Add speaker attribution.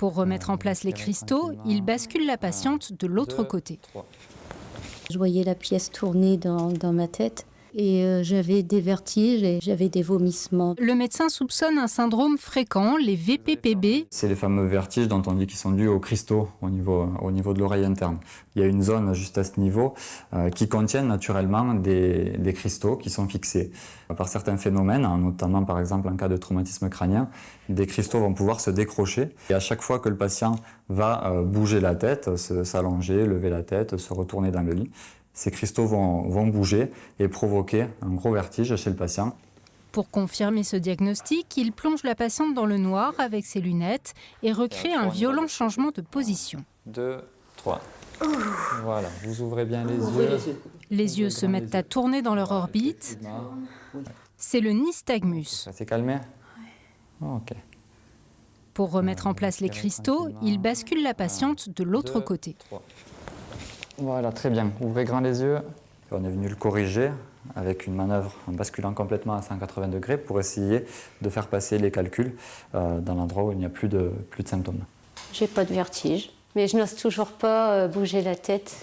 Speaker 1: Pour remettre en place les cristaux, il bascule la patiente de l'autre côté.
Speaker 2: Je voyais la pièce tourner dans ma tête et j'avais des vertiges et j'avais des vomissements.
Speaker 1: Le médecin soupçonne un syndrome fréquent, les VPPB.
Speaker 3: C'est les fameux vertiges dont on dit qu'ils sont dus aux cristaux au niveau de l'oreille interne. Il y a une zone juste à ce niveau qui contient naturellement des cristaux qui sont fixés. Par certains phénomènes, notamment par exemple en cas de traumatisme crânien, des cristaux vont pouvoir se décrocher. Et à chaque fois que le patient va bouger la tête, s'allonger, lever la tête, se retourner dans le lit, ces cristaux vont bouger et provoquer un gros vertige chez le patient.
Speaker 1: Pour confirmer ce diagnostic, il plonge la patiente dans le noir avec ses lunettes et recrée un violent changement de position.
Speaker 3: 2, 3. Voilà, vous ouvrez bien les yeux.
Speaker 1: Les yeux se mettent à tourner dans leur orbite. C'est le nystagmus.
Speaker 3: Ça s'est calmé ? Ok.
Speaker 1: Pour remettre en place les cristaux, il bascule la patiente de l'autre côté.
Speaker 3: 3. Voilà, très bien. Ouvrez grand les yeux. On est venu le corriger avec une manœuvre en basculant complètement à 180 degrés pour essayer de faire passer les calculs dans l'endroit où il n'y a plus de symptômes.
Speaker 2: J'ai pas de vertige, mais je n'ose toujours pas bouger la tête.